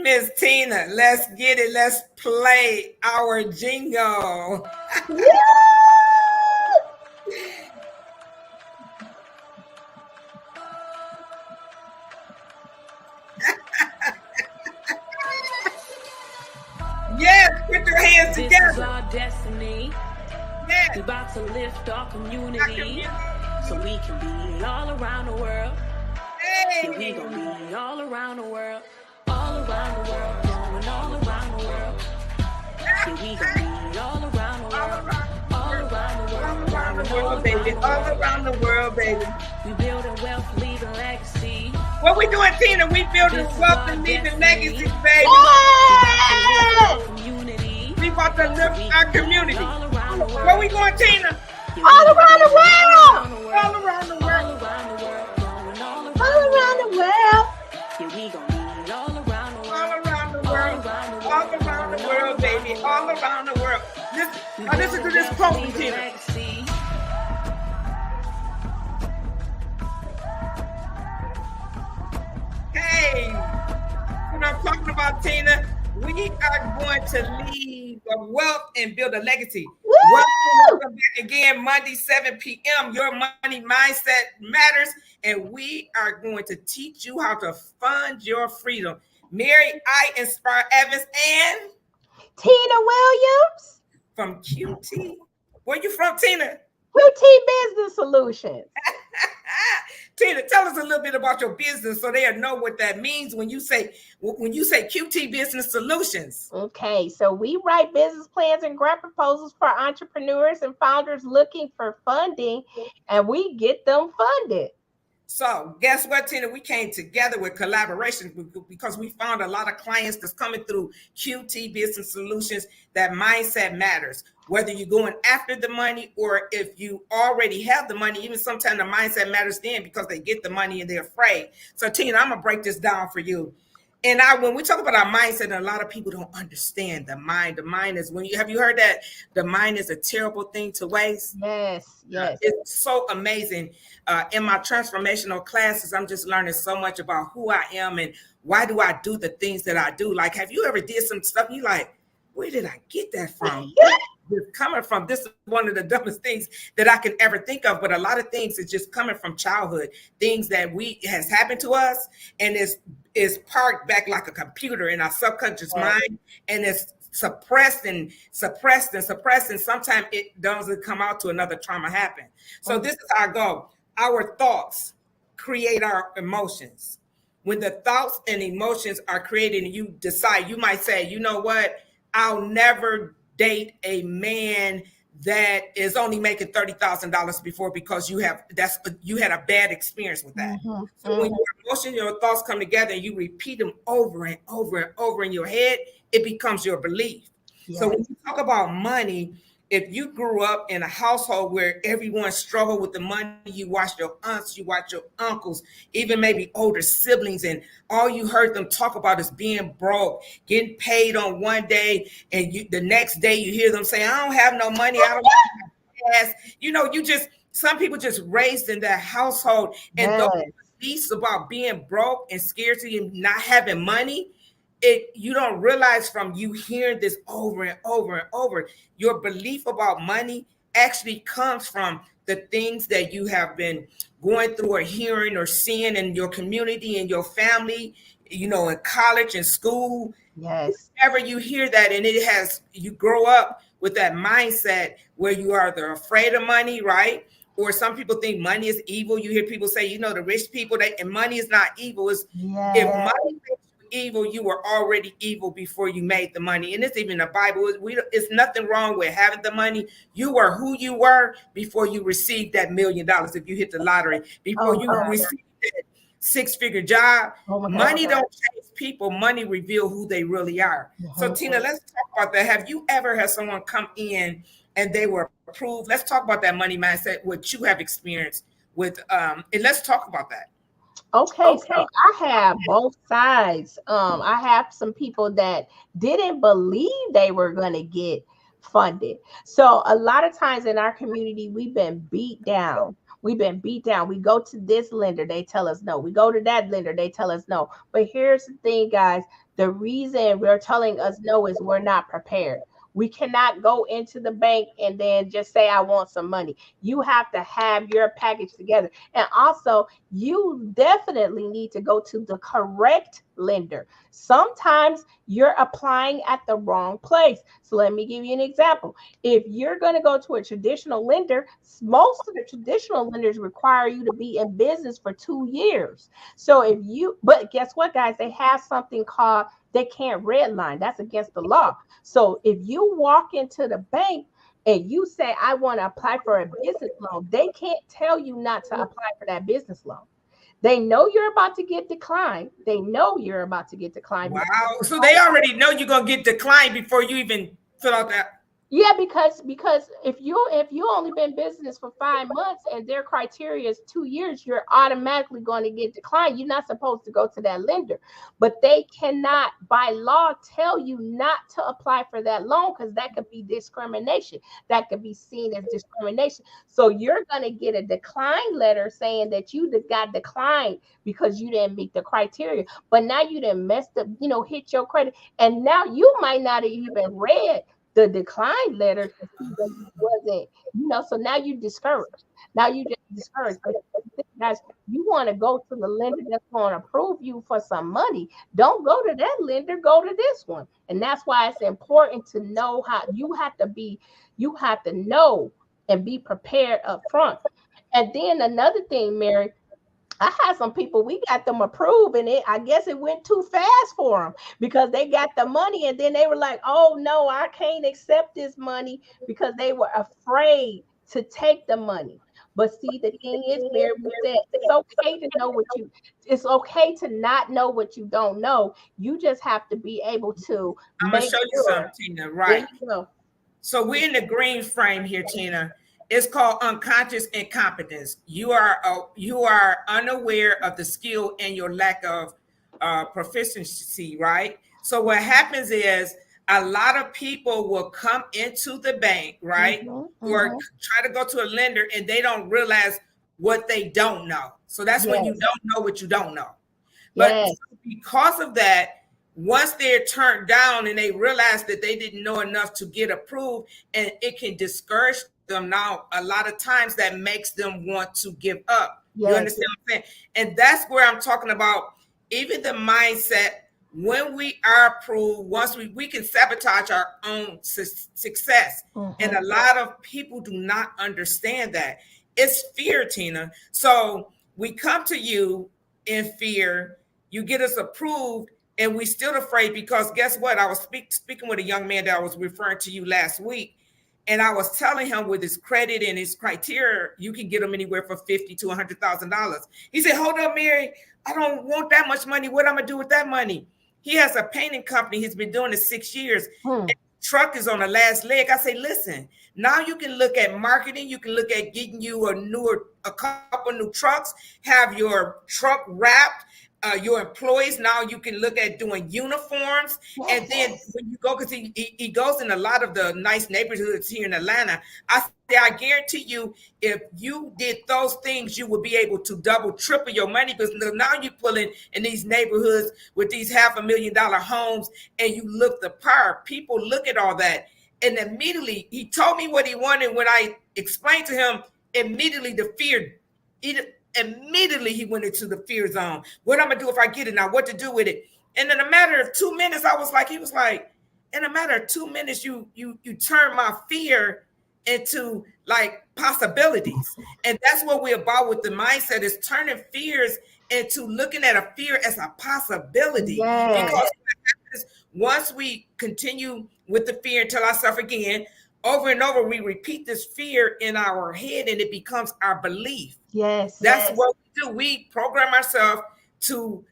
Miss Tina, let's get it. Let's play our jingle. Yes, put your hands This together. is our destiny. Yes. We about to lift our Our community community. so we can be all around the world. Hey. Yeah, we gonna be all around the world, all around the world, going all around the world. Yeah, we gonna be all around the world, all around the world, All around the going all world, baby. All around the world, baby. We building wealth, leaving legacy. What we doing, Tina? We building This is wealth our and leaving destiny. legacies, baby. Community. We about to lift our community. All around the world. Where we going, Tina? All around the world. All around the All world. around the world. Going All around the world. Yeah, we gonna be all around the world. All around the world. All around the world, baby. All around the world. Listen to this quote from Tina. Legacy. Hey, what I'm talking about, Tina, we are going to leave a wealth and build a legacy. Welcome back again, Monday, 7 p.m. Your money mindset matters, and we are going to teach you how to fund your freedom. Mary, I Inspire Evans, and Tina Williams, from QT. Where you from, Tina? QT Business Solutions. Tina, tell us a little bit about your business so they'll know what that means when you say QT Business Solutions. Okay, so we write business plans and grant proposals for entrepreneurs and founders looking for funding, and we get them funded. So guess what, Tina? We came together with collaboration because we found a lot of clients that's coming through QT Business Solutions. That mindset matters. Whether you're going after the money or if you already have the money, even sometimes the mindset matters then because they get the money and they're afraid. So Tina, I'm gonna break this down for you. And when we talk about our mindset, and a lot of people don't understand the mind. The mind is have you heard that the mind is a terrible thing to waste? Yes. It's so amazing. In my transformational classes, I'm just learning so much about who I am and why do I do the things that I do. Like, have you ever did some stuff you like, where did I get that from? It's coming from. This is one of the dumbest things that I can ever think of, but a lot of things is just coming from childhood, things that has happened to us, and is parked back like a computer in our subconscious mind, and it's suppressed and sometimes it doesn't come out to another trauma happen. So this is our goal. Our thoughts create our emotions. When the thoughts and emotions are created and you decide, you might say, you know what, I'll never date a man that is only making $30,000 before because you had a bad experience with that. So when your emotions, your thoughts come together and you repeat them over and over and over in your head, it becomes your belief. Yes. So when you talk about money, if you grew up in a household where everyone struggled with the money, you watched your aunts, you watched your uncles, even maybe older siblings, and all you heard them talk about is being broke, getting paid on one day, and the next day you hear them say, I don't have no money, I don't have gas. Some people just raised in that household, and those beliefs about being broke and scarcity and not having money, you don't realize from you hearing this over and over and over, your belief about money actually comes from the things that you have been going through or hearing or seeing in your community and your family, in college and school. Yes. Whenever you hear that, and you grow up with that mindset where you are either afraid of money, right? Or some people think money is evil. You hear people say, the rich people, and money is not evil. If money evil, you were already evil before you made the money. And it's even the Bible. It's nothing wrong with having the money. You were who you were before you received that $1 million. If you hit the lottery, before you received that 6-figure job, money don't change people. Money reveal who they really are. So Tina, let's talk about that. Have you ever had someone come in and they were approved? Let's talk about that money mindset, what you have experienced with, and let's talk about that. Okay, so I have both sides. I have some people that didn't believe they were going to get funded. So a lot of times in our community, we've been beat down. We've been beat down. We go to this lender, they tell us no. We go to that lender, they tell us no. But here's the thing, guys. The reason they're telling us no is we're not prepared. We cannot go into the bank and then just say, I want some money. You have to have your package together. And also, you definitely need to go to the correct lender. Sometimes you're applying at the wrong place. So let me give you an example. If you're going to go to a traditional lender, most of the traditional lenders require you to be in business for 2 years. So but guess what, guys? They have something called, they can't redline. That's against the law. So if you walk into the bank and you say, I want to apply for a business loan, they can't tell you not to apply for that business loan. They know you're about to get declined. They know you're about to get declined. Wow. So they already know you're going to get declined before you even fill out that. Yeah, because if you only been in business for 5 months and their criteria is 2 years, you're automatically going to get declined. You're not supposed to go to that lender, but they cannot by law tell you not to apply for that loan, because that could be discrimination. That could be seen as discrimination. So you're going to get a decline letter saying that you got declined because you didn't meet the criteria. But now you done messed up, hit your credit, and now you might not have even read the decline letter wasn't, so now you discouraged. Now you just discouraged. But guys, you want to go to the lender that's going to approve you for some money. Don't go to that lender, go to this one. And that's why it's important to know how you have to know and be prepared up front. And then another thing, Mary, I had some people, we got them approved, and I guess it went too fast for them because they got the money and then they were like, oh no, I can't accept this money, because they were afraid to take the money. But see, the thing is, Mary, it's okay to know it's okay to not know what you don't know. You just have to be able to. I'm going to show you something, Tina. Right. So we're in the green frame here, Tina. It's called unconscious incompetence. You are unaware of the skill and your lack of proficiency, right? So what happens is a lot of people will come into the bank, right, or try to go to a lender, and they don't realize what they don't know. So that's when you don't know what you don't know. But because of that, once they're turned down and they realize that they didn't know enough to get approved, and it can discourage them. Now, a lot of times that makes them want to give up. You understand what I'm saying? And that's where I'm talking about, even the mindset. When we are approved, once we can sabotage our own success. And a lot of people do not understand that. It's fear, Tina. So we come to you in fear. You get us approved, and we still afraid, because guess what? I was speaking with a young man that I was referring to you last week. And I was telling him, with his credit and his criteria, you can get him anywhere from $50,000 to $100,000. He said, hold up, Mary, I don't want that much money. What am I going to do with that money? He has a painting company. He's been doing it 6 years. And truck is on the last leg. I say, listen, now you can look at marketing. You can look at getting you a couple new trucks, have your truck wrapped. Your employees, now you can look at doing uniforms. And then when you go, because he goes in a lot of the nice neighborhoods here in Atlanta, I guarantee you, if you did those things, you would be able to double, triple your money, because now you're pulling in these neighborhoods with these $500,000 homes, and you look the part. People look at all that, and immediately he told me what he wanted. When I explained to him, immediately the fear, immediately he went into the fear zone. What I'm gonna do if I get it now? What to do with it? And in a matter of 2 minutes, he was like, in a matter of 2 minutes, you turn my fear into like possibilities. And that's what we're about with the mindset, is turning fears into looking at a fear as a possibility. Because what happens, once we continue with the fear and tell ourselves again, over and over, we repeat this fear in our head, and it becomes our belief. That's what we do. We program ourselves to,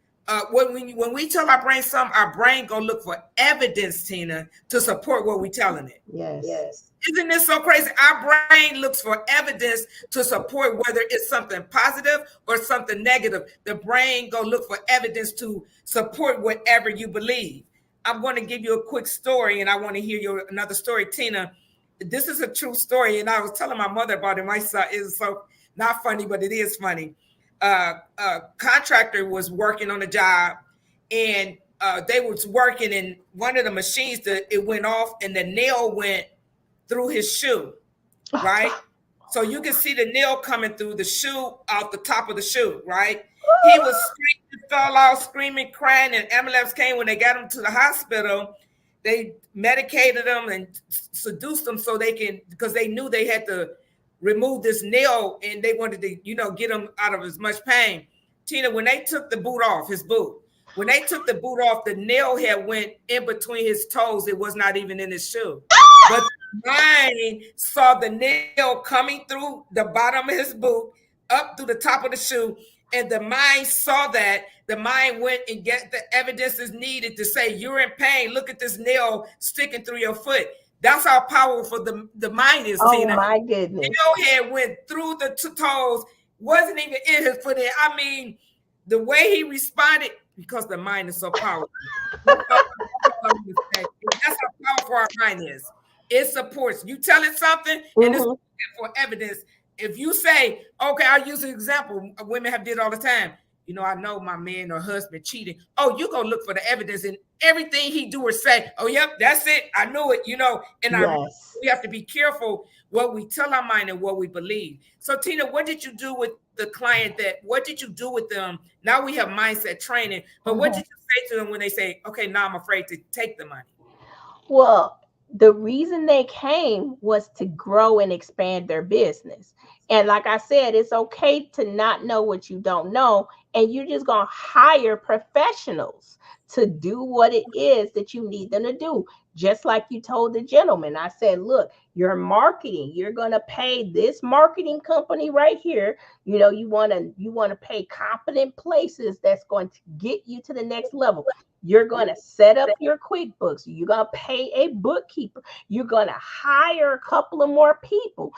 when we tell our brain something, our brain gonna look for evidence, Tina, to support what we're telling it. Isn't this so crazy? Our brain looks for evidence to support whether it's something positive or something negative. The brain gonna look for evidence to support whatever you believe. I'm going to give you a quick story, and I want to hear another story, Tina. This is a true story, and I was telling my mother about it. My son is so not funny, but it is funny. A contractor was working on a job, and they was working, and one of the machines, it went off, and the nail went through his shoe, right? So you can see the nail coming through the shoe, out the top of the shoe, right? He was screaming, fell out, screaming, crying, and ambulance came. When they got him to the hospital, they medicated him and seduced him so they can, because they knew they had to remove this nail, and they wanted to, get him out of as much pain. Tina, when they took the boot off, when they took the boot off, the nail had went in between his toes. It was not even in his shoe. But mine saw the nail coming through the bottom of his boot, up through the top of the shoe, and the mind saw that. The mind went and get the evidence is needed to say, you're in pain. Look at this nail sticking through your foot. That's how powerful the mind is, Tina. Oh, my goodness. The nail head went through the toes, wasn't even in his foot. I mean, the way he responded, because the mind is so powerful. That's how powerful our mind is. It supports. You tell it something, and it's for evidence. If you say, okay, I'll use an example women have did all the time. I know my man or husband cheating. Oh, you go look for the evidence, and everything he do or say, oh, yep, that's it. I knew it, and we have to be careful what we tell our mind and what we believe. So, Tina, what did you do with the client what did you do with them? Now we have mindset training, but what did you say to them when they say, okay, now I'm afraid to take the money? Well, the reason they came was to grow and expand their business. And like I said, it's okay to not know what you don't know. And you're just going to hire professionals to do what it is that you need them to do. Just like you told the gentleman, I said, look, your marketing, you're going to pay this marketing company right here. You want to pay competent places that's going to get you to the next level. You're going to set up your QuickBooks. You're going to pay a bookkeeper. You're going to hire a couple of more people.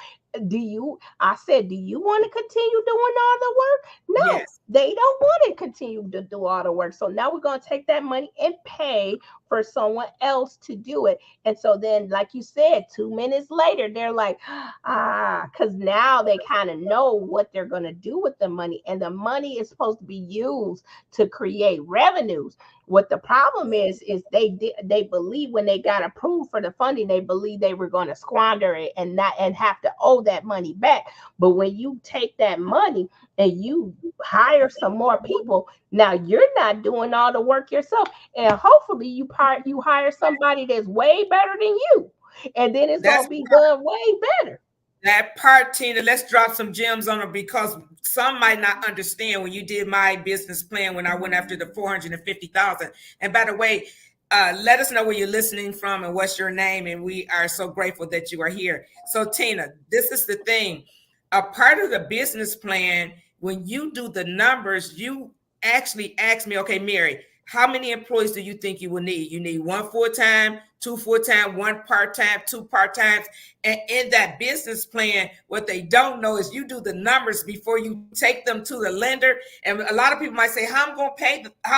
Do you want to continue doing all the work? No, yes. They don't want to continue to do all the work. So now we're going to take that money and pay for someone else to do it. And so then, like you said, 2 minutes later, they're like, because now they kind of know what they're going to do with the money. And the money is supposed to be used to create revenues. What the problem is they believe when they got approved for the funding, they believe they were going to squander it and have to owe that money back. But when you take that money and you hire some more people, now you're not doing all the work yourself, and hopefully you hire somebody that's way better than you, and then it's going to be done way better. That part, Tina, let's drop some gems on it, because some might not understand. When you did my business plan, when I went after the 450,000, and by the way, let us know where you're listening from and what's your name, and we are so grateful that you are here. So, Tina, this is the thing. A part of the business plan, when you do the numbers, you actually ask me, okay, Mary, how many employees do you think you will need? You need 1 full-time, 2 full-time, 1 part-time, 2 part-times. And in that business plan, what they don't know is you do the numbers before you take them to the lender. And a lot of people might say, how am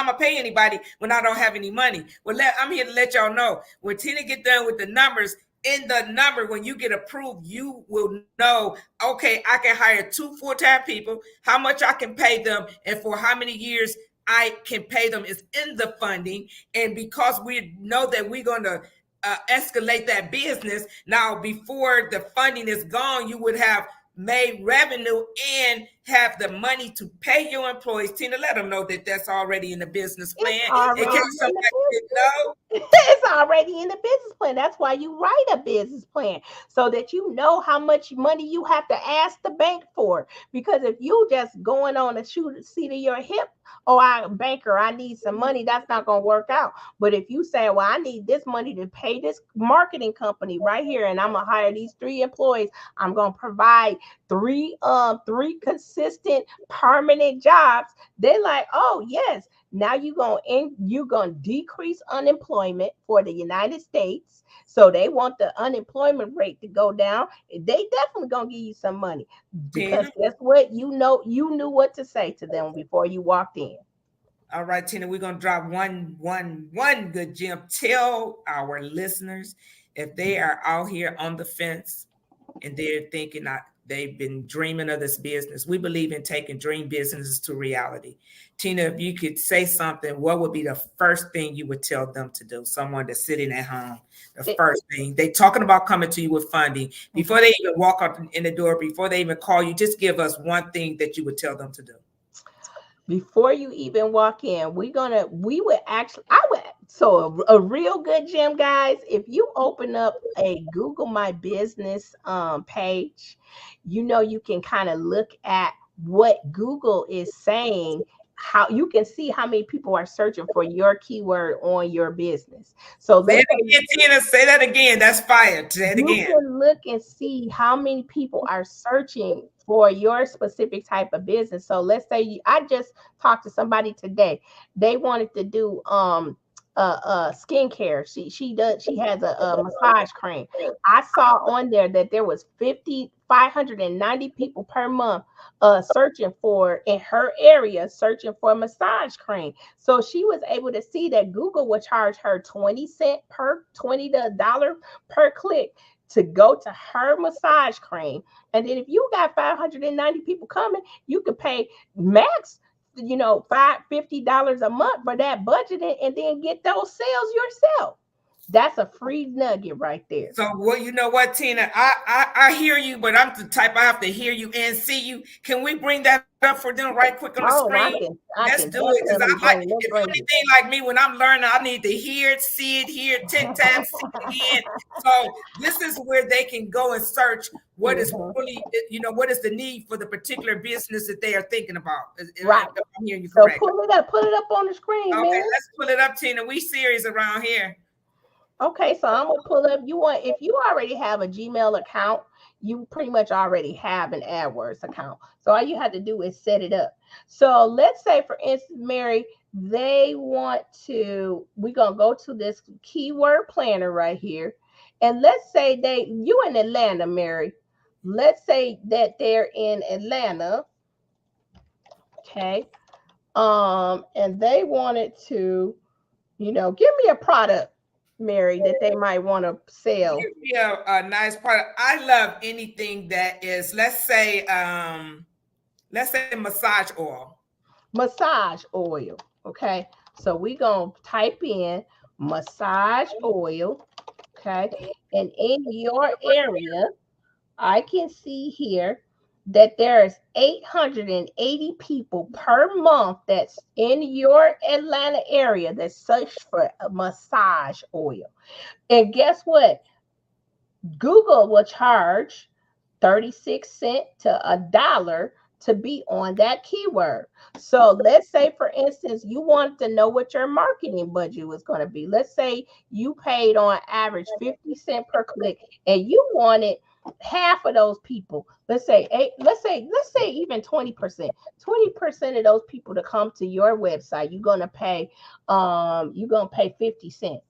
I pay anybody when I don't have any money? Well, I'm here to let y'all know, when Tina get done with the numbers, in the number, when you get approved, you will know, okay, I can hire 2 full-time people, how much I can pay them, and for how many years I can pay them is in the funding. And because we know that we're going to escalate that business, now before the funding is gone, you would have made revenue and have the money to pay your employees. Tina, let them know that that's already in the business plan. In case somebody didn't know. It's already in the business plan. That's why you write a business plan, so that you know how much money you have to ask the bank for. Because if you just going on a seat of your hip, banker, I need some money, that's not going to work out. But if you say, well, I need this money to pay this marketing company right here, and I'm going to hire these 3 employees, I'm going to provide 3 consistent permanent jobs, they're like, oh yes, now you're going to decrease unemployment for the United States. So they want the unemployment rate to go down. They definitely going to give you some money, because guess what? You knew what to say to them before you walked in. All right, Tina, we're going to drop one good gem. Tell our listeners, if they are out here on the fence and they're thinking, They've been dreaming of this business. We believe in taking dream businesses to reality. Tina, if you could say something, what would be the first thing you would tell them to do? Someone that's sitting at home, the first thing. They talking about coming to you with funding. Before they even walk up in the door, before they even call you, just give us one thing that you would tell them to do. Before you even walk in, I would, so a real good gem, guys, if you open up a Google My Business page, you can kind of look at what Google is saying, how you can see how many people are searching for your keyword on your business. So say it again, Tina, say that again. That's fire. Say it again. You can look and see how many people are searching for your specific type of business. So let's say I just talked to somebody today. They wanted to do skincare. She has a massage cream. I saw on there that there was 590 people per month searching for in her area, searching for a massage cream. So she was able to see that Google would charge her $20 per click to go to her massage cream. And then if you got 590 people coming, you could pay max $50 a month for that budget and then get those sales yourself. That's a free nugget right there. So, well, you know what, Tina, I hear you, but I'm the type I have to hear you and see you. Can we bring that up for them right quick on the screen? Let's do it. Because if anything like me, when I'm learning, I need to hear it, see it, hear it 10 times, see it again. So this is where they can go and search what is really, what is the need for the particular business that they are thinking about. Right. I'm hearing you correct. So put it up on the screen, okay, man. Let's pull it up, Tina. We serious around here. Okay, so I'm gonna pull up. If you already have a Gmail account, you pretty much already have an AdWords account. So all you have to do is set it up. So let's say, for instance, Mary, we're gonna go to this keyword planner right here. And let's say you in Atlanta, Mary. Let's say that they're in Atlanta. Okay. And they wanted to, give me a product, Mary, that they might want to sell. Give me a nice product. I love anything that is, let's say massage oil. Massage oil. Okay. So we're going to type in massage oil. Okay. And in your area, I can see here that there's 880 people per month that's in your Atlanta area that search for a massage oil. And guess what? Google will charge 36 cents to $1 to be on that keyword. So let's say, for instance, you want to know what your marketing budget was going to be. Let's say you paid on average 50 cents per click and you wanted half of those people, let's say even 20%. 20% of those people to come to your website, you're gonna pay 50 cents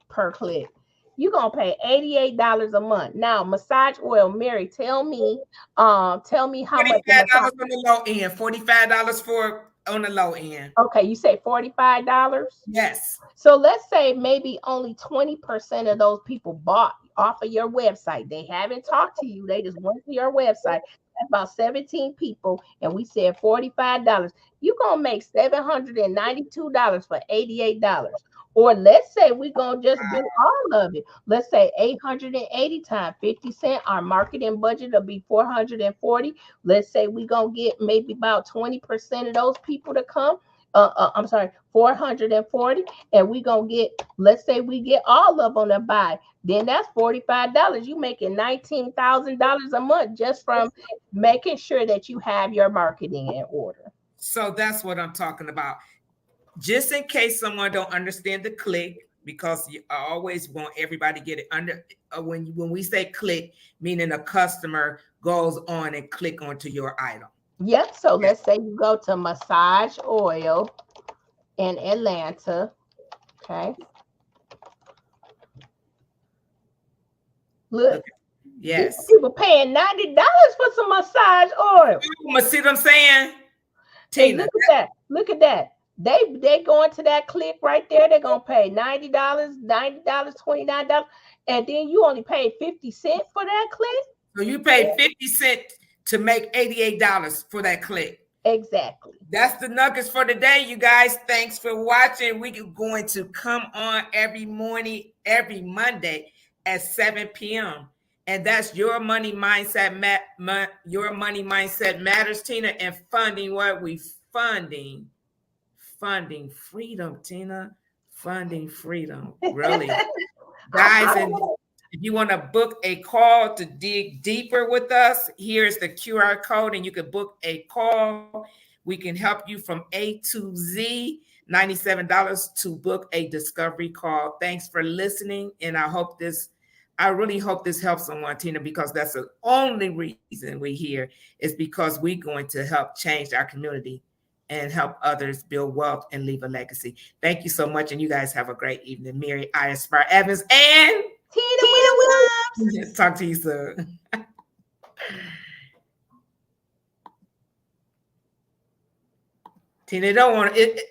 per click. You're gonna pay $88 a month. Now, massage oil, Mary, tell me how much. $45 on the low end. $45 on the low end. Okay, you say $45? Yes. So let's say maybe only 20% of those people bought off of your website. They haven't talked to you. They just went to your website. That's about 17 people. And we said $45. You're going to make $792 for $88. Or let's say we're going to just do all of it. Let's say 880 times 50 cents. Our marketing budget will be $440. Let's say we're going to get maybe about 20% of those people to come. 440. And we're going to get, let's say we get all of them to buy. Then that's $45. You making $19,000 a month just from making sure that you have your marketing in order. So that's what I'm talking about. Just in case someone don't understand the click, because I always want everybody to get it under. When we say click, meaning a customer goes on and click onto your item. Yep. So let's say you go to massage oil in Atlanta. Okay. Look. Yes. People paying $90 for some massage oil. See what I'm saying? Tina, look at that. They going to that click right there. They're gonna pay $90, $29, and then you only pay 50 cents for that click. So you pay 50 cents to make $88 for that click. Exactly. That's the nuggets for today, you guys. Thanks for watching. We're going to come on every morning, every Monday at 7 p.m. And that's Your Money Mindset Your Money Mindset Matters, Tina, and funding what we funding freedom, Tina. Funding freedom. Really. Guys, and if you want to book a call to dig deeper with us, here's the QR code, and you can book a call. We can help you from A to Z, $97 to book a discovery call. Thanks for listening, and I really hope this helps someone, Tina, because that's the only reason we're here is because we're going to help change our community and help others build wealth and leave a legacy. Thank you so much, and you guys have a great evening. Mary Aspire Evans and Tina Williams. Talk to you soon. Tina, don't want it.